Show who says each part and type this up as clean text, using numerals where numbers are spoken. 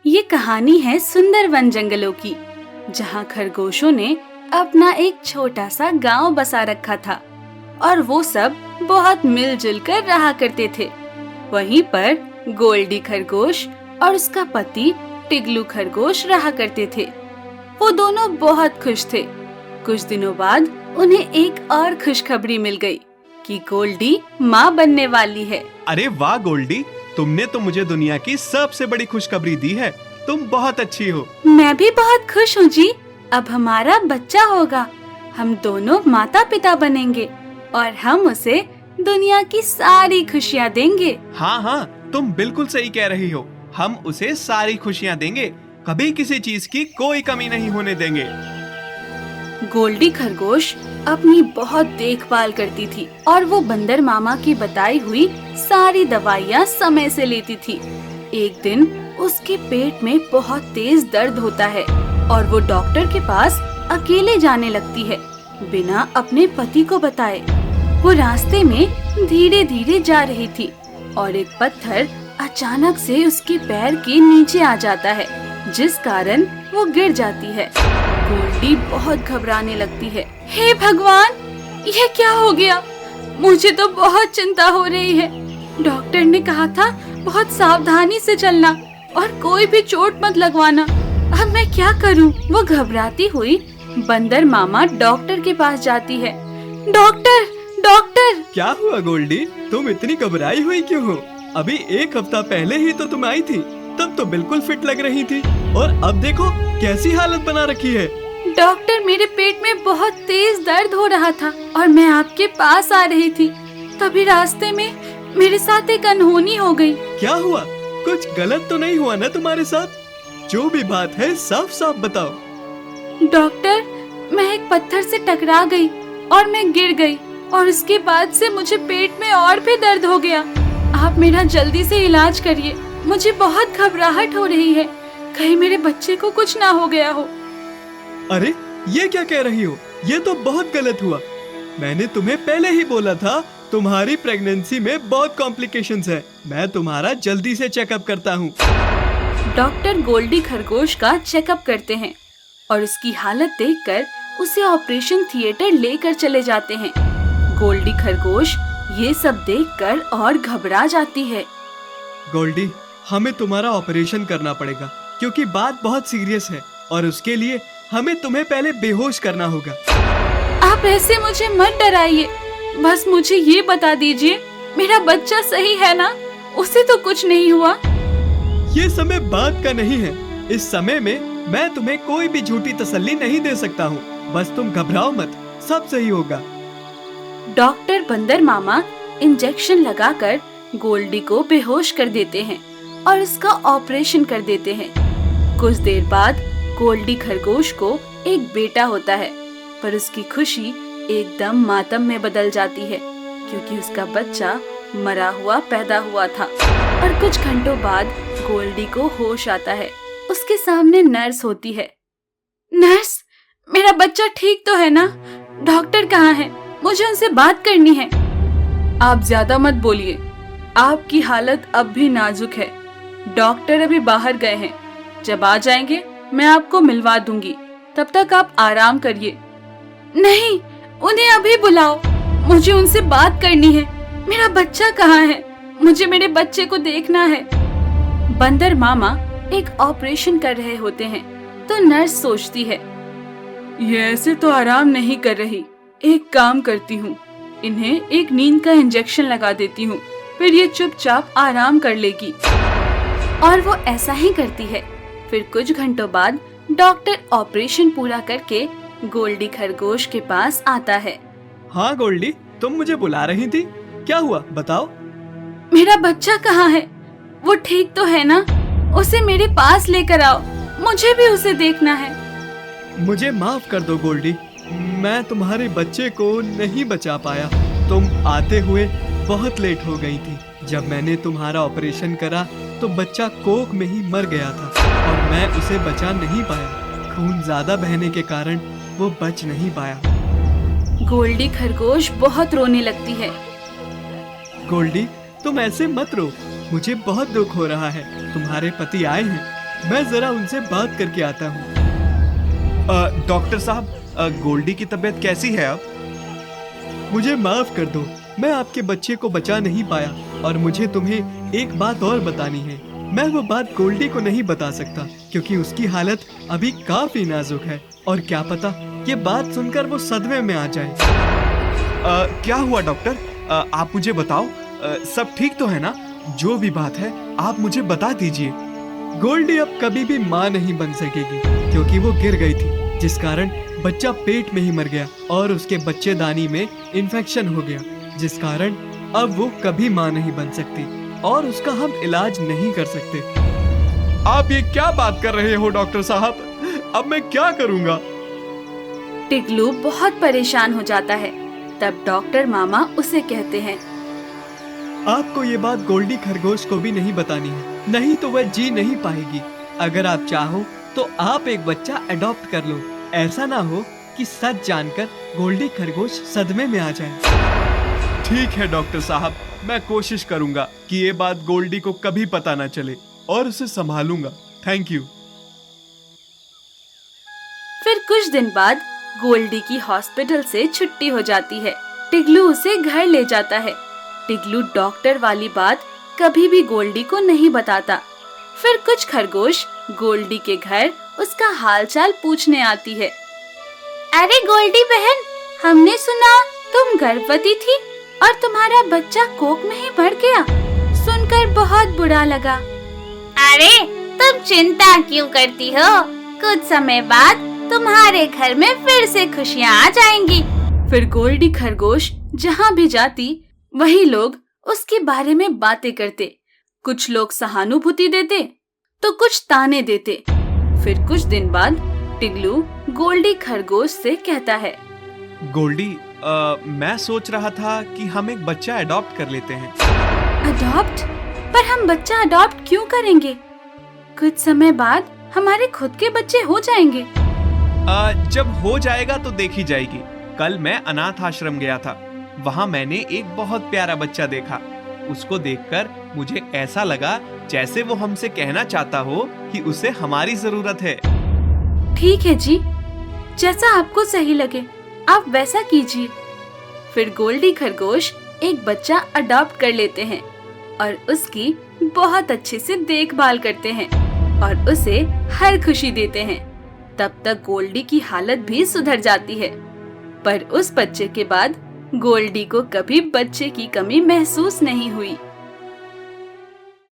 Speaker 1: ये कहानी है सुंदर वन जंगलों की, जहाँ खरगोशों ने अपना एक छोटा सा गांव बसा रखा था और वो सब बहुत मिलजुल कर रहा करते थे। वहीं पर गोल्डी खरगोश और उसका पति टिगलू खरगोश रहा करते थे। वो दोनों बहुत खुश थे। कुछ दिनों बाद उन्हें एक और खुशखबरी मिल गई कि गोल्डी माँ बनने वाली है।
Speaker 2: अरे वाह गोल्डी, तुमने तो मुझे दुनिया की सबसे बड़ी खुशखबरी दी है। तुम बहुत अच्छी हो।
Speaker 1: मैं भी बहुत खुश हूँ जी। अब हमारा बच्चा होगा। हम दोनों माता पिता बनेंगे और हम उसे दुनिया की सारी खुशियाँ देंगे।
Speaker 2: हाँ, तुम बिल्कुल सही कह रही हो। हम उसे सारी खुशियाँ देंगे, कभी किसी चीज की कोई कमी नहीं होने देंगे।
Speaker 1: गोल्डी खरगोश अपनी बहुत देखभाल करती थी और वो बंदर मामा की बताई हुई सारी दवाइयाँ समय से लेती थी। एक दिन उसके पेट में बहुत तेज दर्द होता है और वो डॉक्टर के पास अकेले जाने लगती है, बिना अपने पति को बताए। वो रास्ते में धीरे धीरे जा रही थी और एक पत्थर अचानक से उसके पैर के नीचे आ जाता है, जिस कारण वो गिर जाती है। गोल्डी बहुत घबराने लगती है। हे भगवान, ये क्या हो गया? मुझे तो बहुत चिंता हो रही है। डॉक्टर ने कहा था बहुत सावधानी से चलना और कोई भी चोट मत लगवाना। अब मैं क्या करूं? वो घबराती हुई बंदर मामा डॉक्टर के पास जाती है। Doctor, doctor!
Speaker 2: क्या हुआ गोल्डी, तुम इतनी घबराई हुई क्यों हो? अभी एक हफ्ता पहले ही तो तुम आई थी, तब तो बिल्कुल फिट लग रही थी और अब देखो कैसी हालत बना रखी है।
Speaker 1: डॉक्टर, मेरे पेट में बहुत तेज दर्द हो रहा था और मैं आपके पास आ रही थी, तभी रास्ते में मेरे साथ एक अनहोनी हो गई।
Speaker 2: क्या हुआ? कुछ गलत तो नहीं हुआ ना तुम्हारे साथ? जो भी बात है साफ साफ बताओ।
Speaker 1: डॉक्टर, मैं एक पत्थर से टकरा गई और मैं गिर गई और उसके बाद से मुझे पेट में और भी दर्द हो गया। आप मेरा जल्दी से इलाज करिए। मुझे बहुत घबराहट हो रही है, कहीं मेरे बच्चे को कुछ ना हो गया हो।
Speaker 2: अरे ये क्या कह रही हो? ये तो बहुत गलत हुआ। मैंने तुम्हें पहले ही बोला था तुम्हारी प्रेगनेंसी में बहुत कॉम्प्लिकेशंस है। मैं तुम्हारा जल्दी से चेकअप करता हूँ।
Speaker 1: डॉक्टर गोल्डी खरगोश का चेकअप करते हैं और उसकी हालत देखकर उसे ऑपरेशन थिएटर लेकर चले जाते हैं। गोल्डी खरगोश ये सब देखकर और घबरा जाती है।
Speaker 2: गोल्डी, हमें तुम्हारा ऑपरेशन करना पड़ेगा क्योंकि बात बहुत सीरियस है और उसके लिए हमें तुम्हें पहले बेहोश करना होगा।
Speaker 1: आप ऐसे मुझे मत डराइए, बस मुझे ये बता दीजिए मेरा बच्चा सही है ना? उसे तो कुछ नहीं हुआ?
Speaker 2: ये समय बात का नहीं है। इस समय में मैं तुम्हें कोई भी झूठी तसल्ली नहीं दे सकता हूँ। बस तुम घबराओ मत, सब सही होगा।
Speaker 1: डॉक्टर बंदर मामा इंजेक्शन लगाकर गोल्डी को बेहोश कर देते हैं और उसका ऑपरेशन कर देते हैं। कुछ देर बाद गोल्डी खरगोश को एक बेटा होता है, पर उसकी खुशी एकदम मातम में बदल जाती है क्योंकि उसका बच्चा मरा हुआ पैदा हुआ था। और कुछ घंटों बाद गोल्डी को होश आता है। उसके सामने नर्स होती है। नर्स, मेरा बच्चा ठीक तो है ना? डॉक्टर कहाँ है? मुझे उनसे बात करनी है। आप ज्यादा मत बोलिए, आपकी हालत अब भी नाजुक है। डॉक्टर अभी बाहर गए हैं, जब आ जाएंगे मैं आपको मिलवा दूंगी। तब तक आप आराम करिए। नहीं, उन्हें अभी बुलाओ, मुझे उनसे बात करनी है। मेरा बच्चा कहाँ है? मुझे मेरे बच्चे को देखना है। बंदर मामा एक ऑपरेशन कर रहे होते हैं तो नर्स सोचती है, ये ऐसे तो आराम नहीं कर रही। एक काम करती हूँ, इन्हें एक नींद का इंजेक्शन लगा देती हूँ, फिर ये चुपचाप आराम कर लेगी। और वो ऐसा ही करती है। फिर कुछ घंटों बाद डॉक्टर ऑपरेशन पूरा करके गोल्डी खरगोश के पास आता है।
Speaker 2: हाँ गोल्डी, तुम मुझे बुला रही थी, क्या हुआ बताओ?
Speaker 1: मेरा बच्चा कहाँ है? वो ठीक तो है ना? उसे मेरे पास लेकर आओ, मुझे भी उसे देखना है।
Speaker 2: मुझे माफ कर दो गोल्डी, मैं तुम्हारे बच्चे को नहीं बचा पाया। तुम आते हुए बहुत लेट हो गई थी। जब मैंने तुम्हारा ऑपरेशन करा तो बच्चा कोख में ही मर गया था और मैं उसे बचा नहीं पाया। खून ज्यादा बहने के कारण वो बच नहीं पाया।
Speaker 1: गोल्डी खरगोश बहुत रोने लगती है।
Speaker 2: गोल्डी, तुम ऐसे मत रो, मुझे बहुत दुख हो रहा है। तुम्हारे पति आए हैं, मैं जरा उनसे बात करके आता हूँ।
Speaker 3: डॉक्टर साहब, गोल्डी की तबीयत कैसी है अब?
Speaker 2: मुझे माफ कर दो, मैं आपके बच्चे को बचा नहीं पाया और मुझे तुम्हें एक बात और बतानी है। मैं वो बात गोल्डी को नहीं बता सकता क्योंकि उसकी हालत अभी काफी नाजुक है और क्या पता ये बात सुनकर वो सदमे में आ जाए।
Speaker 3: क्या हुआ डॉक्टर? आप मुझे बताओ, सब ठीक तो है ना? जो भी बात है आप मुझे बता दीजिए।
Speaker 2: गोल्डी अब कभी भी माँ नहीं बन सकेगी क्योंकि वो गिर गई थी, जिस कारण बच्चा पेट में ही मर गया और उसके बच्चेदानी में इन्फेक्शन हो गया, जिस कारण अब वो कभी माँ नहीं बन सकती और उसका हम इलाज नहीं कर सकते।
Speaker 3: आप ये क्या बात कर रहे हो डॉक्टर साहब? अब मैं क्या करूँगा?
Speaker 1: टिगलू बहुत परेशान हो जाता है। तब डॉक्टर मामा उसे कहते हैं,
Speaker 2: आपको ये बात गोल्डी खरगोश को भी नहीं बतानी है, नहीं तो वह जी नहीं पाएगी। अगर आप चाहो तो आप एक बच्चा अडॉप्ट कर लो। ऐसा ना हो कि सच जानकर गोल्डी खरगोश सदमे में आ जाए।
Speaker 3: ठीक है डॉक्टर साहब, मैं कोशिश करूंगा कि ये बात गोल्डी को कभी पता ना चले और उसे संभालूंगा। Thank you.
Speaker 1: फिर कुछ दिन बाद गोल्डी की हॉस्पिटल से छुट्टी हो जाती है। टिगलू उसे घर ले जाता है। टिगलू डॉक्टर वाली बात कभी भी गोल्डी को नहीं बताता। फिर कुछ खरगोश गोल्डी के घर उसका हालचाल पूछने आती है। अरे गोल्डी बहन, हमने सुना तुम गर्भवती थी और तुम्हारा बच्चा कोख में ही मर गया। सुनकर बहुत बुरा लगा। अरे तुम चिंता क्यों करती हो? कुछ समय बाद तुम्हारे घर में फिर से खुशियाँ आ जाएंगी। फिर गोल्डी खरगोश जहाँ भी जाती वही लोग उसके बारे में बातें करते। कुछ लोग सहानुभूति देते तो कुछ ताने देते। फिर कुछ दिन बाद टिगलू गोल्डी खरगोश से कहता है,
Speaker 3: गोल्डी, मैं सोच रहा था कि हम एक बच्चा अडॉप्ट कर लेते हैं।
Speaker 1: अडॉप्ट? पर हम बच्चा अडॉप्ट क्यों करेंगे? कुछ समय बाद हमारे खुद के बच्चे हो जाएंगे।
Speaker 3: जब हो जाएगा तो देखी जाएगी। कल मैं अनाथ आश्रम गया था, वहाँ मैंने एक बहुत प्यारा बच्चा देखा। उसको देखकर मुझे ऐसा लगा जैसे वो हमसे कहना चाहता हो कि उसे हमारी जरूरत है।
Speaker 1: ठीक है जी, जैसा आपको सही लगे आप वैसा कीजिए। फिर गोल्डी खरगोश एक बच्चा अडॉप्ट कर लेते हैं और उसकी बहुत अच्छे से देखभाल करते हैं और उसे हर खुशी देते हैं। तब तक गोल्डी की हालत भी सुधर जाती है। पर उस बच्चे के बाद गोल्डी को कभी बच्चे की कमी महसूस नहीं हुई।